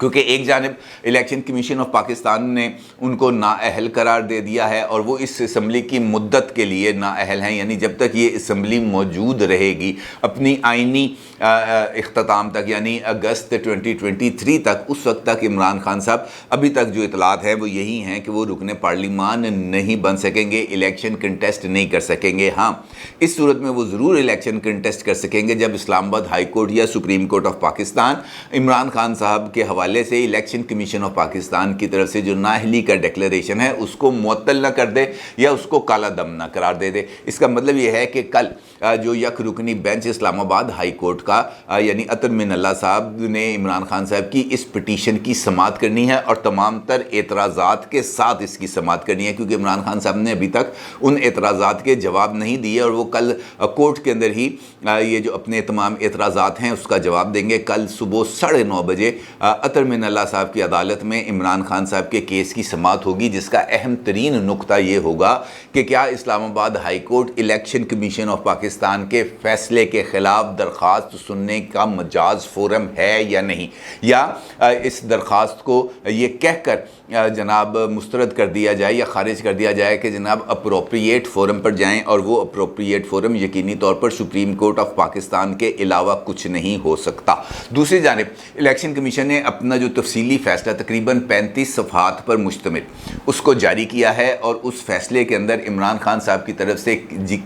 کیونکہ ایک جانب الیکشن کمیشن آف پاکستان نے ان کو نااہل قرار دے دیا ہے اور وہ اس اسمبلی کی مدت کے لیے نااہل ہیں، یعنی جب تک یہ اسمبلی موجود رہے گی اپنی آئینی اختتام تک، یعنی اگست 2023 تک، اس وقت تک عمران خان صاحب ابھی تک جو اطلاعات ہیں وہ یہی ہیں کہ وہ رکن پارلیمان نہیں بن سکیں گے، الیکشن کنٹیسٹ نہیں کر سکیں گے۔ ہاں، اس صورت میں وہ ضرور الیکشن کنٹیسٹ کر سکیں گے جب اسلام آباد ہائی کورٹ یا supreme court of Pakistan Imran Khan صاحب کے حوالے سے الیکشن کمیشن آف پاکستان کی طرف سے جو نااہلی کا ڈیکلیریشن ہے اس کو معطل نہ کر دے یا اس کو کالا دم نہ قرار دے دے۔ اس کا مطلب یہ ہے کہ کل جو یک رکنی بینچ اسلام آباد ہائی کورٹ کا یعنی عطر من اللہ صاحب نے عمران خان صاحب کی اس پٹیشن کی سماعت کرنی ہے اور تمام تر اعتراضات کے ساتھ اس کی سماعت کرنی ہے، کیونکہ عمران خان صاحب نے ابھی تک ان اعتراضات کے جواب نہیں دیے اور وہ کل کورٹ کے اندر ہی یہ جو اپنے تمام اعتراضات ہیں اس کا جواب دیں گے۔ کل صبح 9:30 بجے عطر من اللہ صاحب کی عدالت میں عمران خان صاحب کے کیس کی سماعت ہوگی، جس کا اہم ترین نقطہ یہ ہوگا کہ کیا اسلام آباد high court election commission of Pakistan کے فیصلے کے خلاف درخواست سننے کا مجاز فورم ہے یا نہیں، یا اس درخواست کو یہ کہہ کر جناب مسترد کر دیا جائے یا خارج کر دیا جائے کہ جناب اپروپریٹ فورم پر جائیں، اور وہ اپروپریٹ فورم یقینی طور پر سپریم کورٹ آف پاکستان کے علاوہ کچھ نہیں ہو سکتا۔ دوسری جانب الیکشن کمیشن نے اپنا جو تفصیلی فیصلہ تقریباً 35 صفحات پر مشتمل اس کو جاری کیا ہے، اور اس فیصلے کے اندر عمران خان صاحب کی طرف سے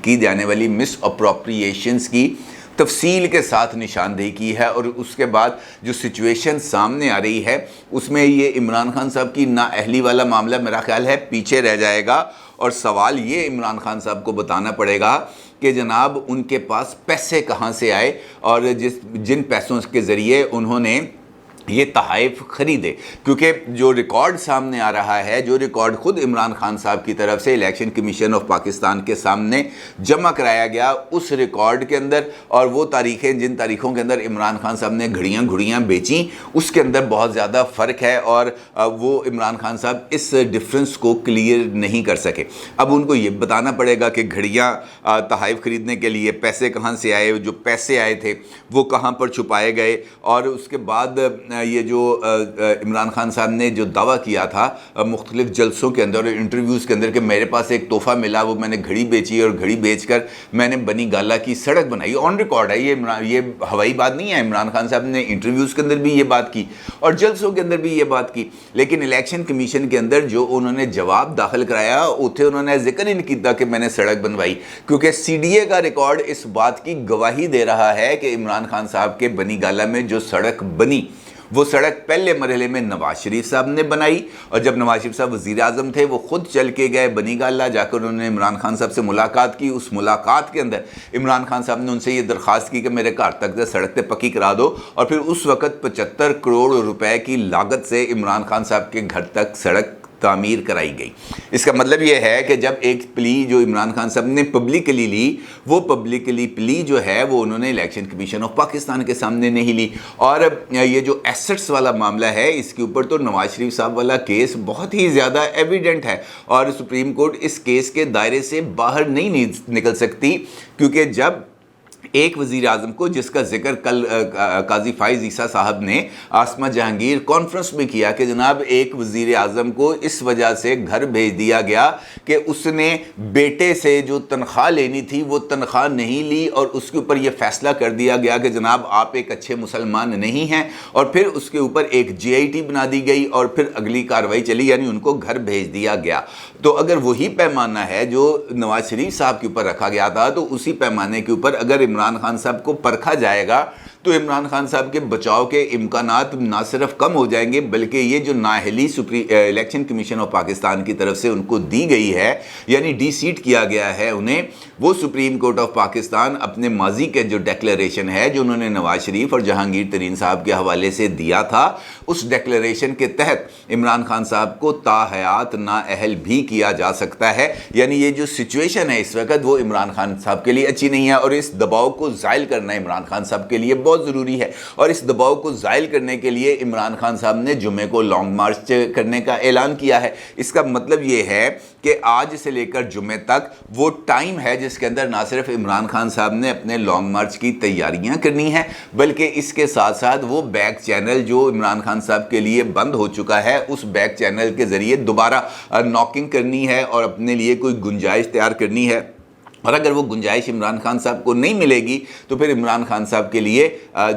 کی جانے والی مس اپروپریشنز کی تفصیل کے ساتھ نشاندہی کی ہے، اور اس کے بعد جو سچویشن سامنے آ رہی ہے اس میں یہ عمران خان صاحب کی نااہلی والا معاملہ میرا خیال ہے پیچھے رہ جائے گا، اور سوال یہ عمران خان صاحب کو بتانا پڑے گا کہ جناب ان کے پاس پیسے کہاں سے آئے اور جن پیسوں کے ذریعے انہوں نے یہ تحائف خریدے، کیونکہ جو ریکارڈ سامنے آ رہا ہے، جو ریکارڈ خود عمران خان صاحب کی طرف سے الیکشن کمیشن آف پاکستان کے سامنے جمع کرایا گیا، اس ریکارڈ کے اندر اور وہ تاریخیں جن تاریخوں کے اندر عمران خان صاحب نے گھڑیاں بیچیں اس کے اندر بہت زیادہ فرق ہے، اور وہ عمران خان صاحب اس ڈفرنس کو کلیئر نہیں کر سکے۔ اب ان کو یہ بتانا پڑے گا کہ گھڑیاں تحائف خریدنے کے لیے پیسے کہاں سے آئے، جو پیسے آئے تھے وہ کہاں پر چھپائے گئے، اور اس کے بعد یہ جو عمران خان صاحب نے جو دعویٰ کیا تھا مختلف جلسوں کے اندر اور انٹرویوز کے اندر کہ میرے پاس ایک تحفہ ملا، وہ میں نے گھڑی بیچی اور گھڑی بیچ کر میں نے بنی گالہ کی سڑک بنائی، آن ریکارڈ ہے، یہ ہوائی بات نہیں ہے۔ عمران خان صاحب نے انٹرویوز کے اندر بھی یہ بات کی اور جلسوں کے اندر بھی یہ بات کی، لیکن الیکشن کمیشن کے اندر جو انہوں نے جواب داخل کرایا اتھے انہوں نے ذکر ہی نہیں کیا کہ میں نے سڑک بنوائی، کیونکہ سی ڈی اے کا ریکارڈ اس بات کی گواہی دے رہا ہے کہ عمران خان صاحب کے بنی گالہ میں جو سڑک بنی وہ سڑک پہلے مرحلے میں نواز شریف صاحب نے بنائی، اور جب نواز شریف صاحب وزیر اعظم تھے وہ خود چل کے گئے بنی گالہ، جا کر انہوں نے عمران خان صاحب سے ملاقات کی۔ اس ملاقات کے اندر عمران خان صاحب نے ان سے یہ درخواست کی کہ میرے گھر تک سڑک تے پکی کرا دو، اور پھر اس وقت 75 کروڑ روپے کی لاگت سے عمران خان صاحب کے گھر تک سڑک تعمیر کرائی گئی۔ اس کا مطلب یہ ہے کہ جب ایک پلی جو عمران خان صاحب نے پبلکلی لی، وہ پبلکلی پلی جو ہے وہ انہوں نے الیکشن کمیشن آف پاکستان کے سامنے نہیں لی، اور یہ جو ایسٹس والا معاملہ ہے اس کے اوپر تو نواز شریف صاحب والا کیس بہت ہی زیادہ ایویڈنٹ ہے، اور سپریم کورٹ اس کیس کے دائرے سے باہر نہیں نکل سکتی، کیونکہ جب ایک وزیر اعظم کو، جس کا ذکر کل قاضی فائز عیسیٰ صاحب نے عاصمہ جہانگیر کانفرنس میں کیا کہ جناب ایک وزیر اعظم کو اس وجہ سے گھر بھیج دیا گیا کہ اس نے بیٹے سے جو تنخواہ لینی تھی وہ تنخواہ نہیں لی، اور اس کے اوپر یہ فیصلہ کر دیا گیا کہ جناب آپ ایک اچھے مسلمان نہیں ہیں، اور پھر اس کے اوپر ایک جے آئی ٹی بنا دی گئی اور پھر اگلی کارروائی چلی، یعنی ان کو گھر بھیج دیا گیا۔ تو اگر وہی پیمانہ ہے جو نواز شریف صاحب کے اوپر رکھا گیا تھا، تو اسی پیمانے کے اوپر اگر عمران خان صاحب کو پرکھا جائے گا تو عمران خان صاحب کے بچاؤ کے امکانات نہ صرف کم ہو جائیں گے، بلکہ یہ جو نااہلی الیکشن کمیشن آف پاکستان کی طرف سے ان کو دی گئی ہے، یعنی ڈی سیٹ کیا گیا ہے انہیں، وہ سپریم کورٹ آف پاکستان اپنے ماضی کے جو ڈیکلیریشن ہے جو انہوں نے نواز شریف اور جہانگیر ترین صاحب کے حوالے سے دیا تھا، اس ڈیکلیریشن کے تحت عمران خان صاحب کو تاحیات نااہل بھی کیا جا سکتا ہے۔ یعنی یہ جو سچویشن ہے اس وقت وہ عمران خان صاحب کے لیے اچھی نہیں ہے، اور اس دباؤ کو زائل کرنا عمران خان صاحب کے لیے بہت ضروری ہے، اور اس دباؤ کو زائل کرنے کے لیے عمران خان صاحب نے جمعے کو لانگ مارچ کرنے کا اعلان کیا ہے۔ اس کا مطلب یہ ہے کہ آج سے لے کر جمعے تک وہ ٹائم ہے جس کے اندر نہ صرف عمران خان صاحب نے اپنے لانگ مارچ کی تیاریاں کرنی ہیں، بلکہ اس کے ساتھ ساتھ وہ بیک چینل جو عمران خان صاحب کے لیے بند ہو چکا ہے، اس بیک چینل کے ذریعے دوبارہ ناکنگ کرنی ہے اور اپنے لیے کوئی گنجائش تیار کرنی ہے۔ اور اگر وہ گنجائش عمران خان صاحب کو نہیں ملے گی تو پھر عمران خان صاحب کے لیے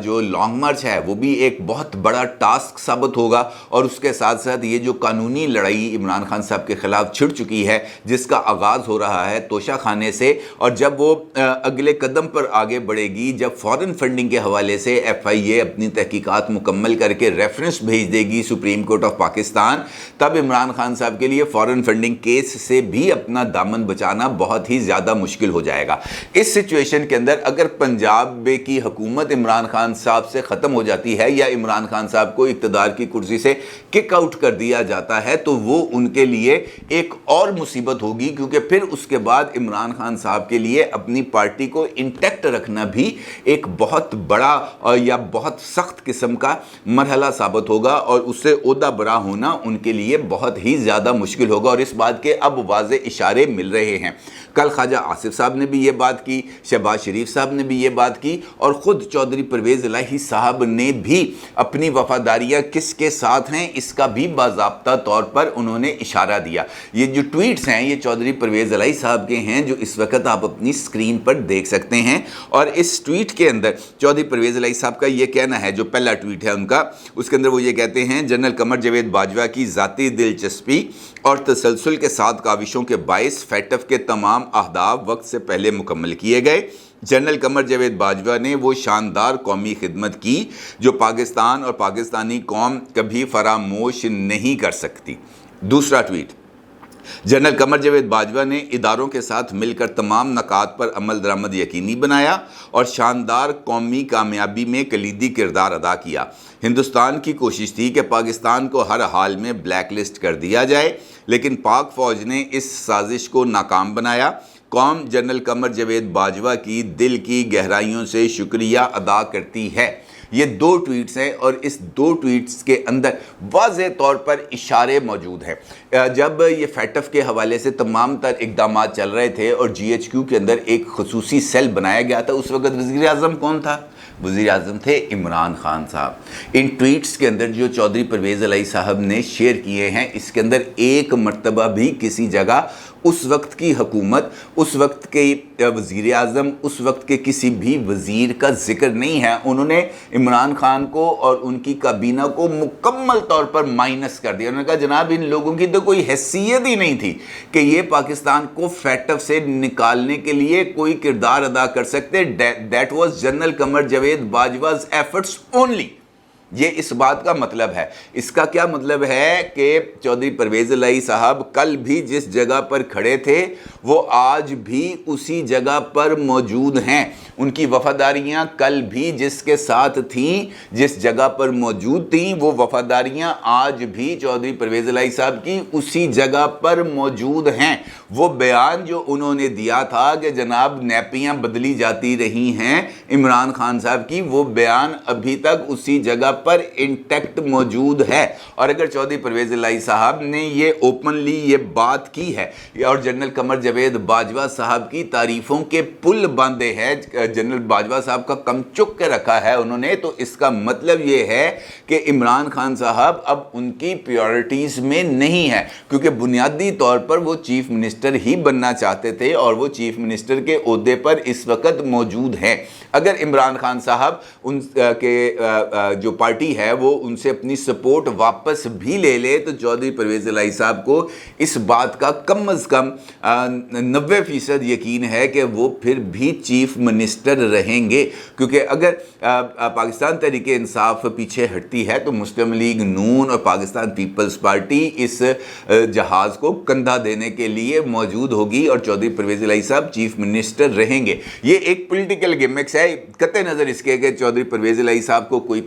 جو لانگ مارچ ہے وہ بھی ایک بہت بڑا ٹاسک ثابت ہوگا، اور اس کے ساتھ ساتھ یہ جو قانونی لڑائی عمران خان صاحب کے خلاف چھڑ چکی ہے، جس کا آغاز ہو رہا ہے توشہ خانے سے، اور جب وہ اگلے قدم پر آگے بڑھے گی، جب فارن فنڈنگ کے حوالے سے FIA اپنی تحقیقات مکمل کر کے ریفرنس بھیج دے گی سپریم کورٹ آف پاکستان، تب عمران خان صاحب کے لیے فارن فنڈنگ کیس سے بھی اپنا دامن بچانا بہت ہی زیادہ مشکل ہو جائے گا۔ اس سچویشن کے اندر اگر پنجاب کی حکومت عمران خان صاحب سے ختم ہو جاتی ہے یا عمران خان صاحب کو اقتدار کی کرسی سے کک آؤٹ کر دیا جاتا ہے تو وہ ان کے لیے ایک اور مصیبت ہوگی، کیونکہ پھر اس کے بعد عمران خان صاحب کے لیے اپنی پارٹی کو انٹیکٹ رکھنا بھی ایک بہت بڑا یا بہت سخت قسم کا مرحلہ ثابت ہوگا، اور اس سے عہدہ برا ہونا ان کے لیے بہت ہی زیادہ مشکل ہوگا، اور اس بات کے اب واضح اشارے مل رہے ہیں۔ کل خواجہ آصف صاحب نے بھی یہ بات کی، شہباز شریف صاحب نے بھی یہ بات کی، اور خود چودھری پرویز الہی صاحب نے بھی اپنی وفاداریاں کس کے ساتھ ہیں اس کا بھی باضابطہ طور پر انہوں نے اشارہ دیا۔ یہ جو ٹویٹس ہیں یہ چودھری پرویز الہی صاحب کے ہیں، جو اس وقت آپ اپنی سکرین پر دیکھ سکتے ہیں، اور اس ٹویٹ کے اندر چودھری پرویز الہی صاحب کا یہ کہنا ہے، جو پہلا ٹویٹ ہے ان کا، اس کے اندر وہ یہ کہتے ہیں: جنرل قمر جاوید باجوہ کی ذاتی دلچسپی اور تسلسل کے ساتھ کاوشوں کے باعث فیٹف کے تمام اہداف وقت سے پہلے مکمل کیے گئے۔ جنرل قمر جاوید باجوہ نے وہ شاندار قومی خدمت کی جو پاکستان اور پاکستانی قوم کبھی فراموش نہیں کر سکتی۔ دوسرا ٹویٹ: جنرل قمر جاوید باجوہ نے اداروں کے ساتھ مل کر تمام نکات پر عمل درآمد یقینی بنایا اور شاندار قومی کامیابی میں کلیدی کردار ادا کیا۔ ہندوستان کی کوشش تھی کہ پاکستان کو ہر حال میں بلیک لسٹ کر دیا جائے، لیکن پاک فوج نے اس سازش کو ناکام بنایا۔ قوم جنرل قمر جاوید باجوہ کی دل کی گہرائیوں سے شکریہ ادا کرتی ہے۔ یہ دو ٹویٹس ہیں، اور اس دو ٹویٹس کے اندر واضح طور پر اشارے موجود ہیں۔ جب یہ فیٹف کے حوالے سے تمام تر اقدامات چل رہے تھے اور GHQ کے اندر ایک خصوصی سیل بنایا گیا تھا، اس وقت وزیر اعظم کون تھا؟ وزیر اعظم تھے عمران خان صاحب۔ ان ٹویٹس کے اندر جو چودھری پرویز الہی صاحب نے شیئر کیے ہیں، اس کے اندر ایک مرتبہ بھی کسی جگہ اس وقت کی حکومت، اس وقت کے وزیر اعظم، اس وقت کے کسی بھی وزیر کا ذکر نہیں ہے۔ انہوں نے عمران خان کو اور ان کی کابینہ کو مکمل طور پر مائنس کر دیا۔ انہوں نے کہا جناب ان لوگوں کی تو کوئی حیثیت ہی نہیں تھی کہ یہ پاکستان کو فیٹف سے نکالنے کے لیے کوئی کردار ادا کر سکتے۔ That was general Qamar Javed Bajwa's efforts only. یہ اس بات کا مطلب ہے۔ اس کا کیا مطلب ہے کہ چودھری پرویز الہی صاحب کل بھی جس جگہ پر کھڑے تھے وہ آج بھی اسی جگہ پر موجود ہیں۔ ان کی وفاداریاں کل بھی جس کے ساتھ تھیں، جس جگہ پر موجود تھیں، وہ وفاداریاں آج بھی چودھری پرویز الہی صاحب کی اسی جگہ پر موجود ہیں۔ وہ بیان جو انہوں نے دیا تھا کہ جناب نیپیاں بدلی جاتی رہی ہیں عمران خان صاحب کی، وہ بیان ابھی تک اسی جگہ پر انٹیکٹ موجود ہے۔ اور اگر چودھری پرویز الہی صاحب نے یہ اوپنلی یہ بات کی ہے اور جنرل قمر جاوید باجوہ صاحب کی تعریفوں کے پل باندھے ہیں، جنرل باجوہ صاحب کا کم چک کے رکھا ہے انہوں نے، تو اس کا مطلب یہ ہے کہ عمران خان صاحب اب ان کی پریورٹیز میں نہیں ہے، کیونکہ بنیادی طور پر وہ چیف منسٹر ہی بننا چاہتے تھے اور وہ چیف منسٹر کے عہدے پر اس وقت موجود ہیں۔ اگر عمران خان صاحب ان کے جو پارٹی ہے وہ ان سے اپنی سپورٹ واپس بھی لے لے تو چودھری پرویز الہی صاحب کو اس بات کا کم از کم 90% یقین ہے کہ وہ پھر بھی چیف منسٹر رہیں گے، کیونکہ اگر پاکستان تحریک انصاف پیچھے ہٹتی ہے تو مسلم لیگ نون اور پاکستان پیپلز پارٹی اس جہاز کو کندھا دینے کے لیے موجود ہوگی اور چودھری پرویز الہی صاحب چیف منسٹر رہیں گے۔ یہ ایک پولیٹیکل گیمکس ہے، قطع نظر اس کے کہ چودھری پرویز الہی صاحب کو کوئی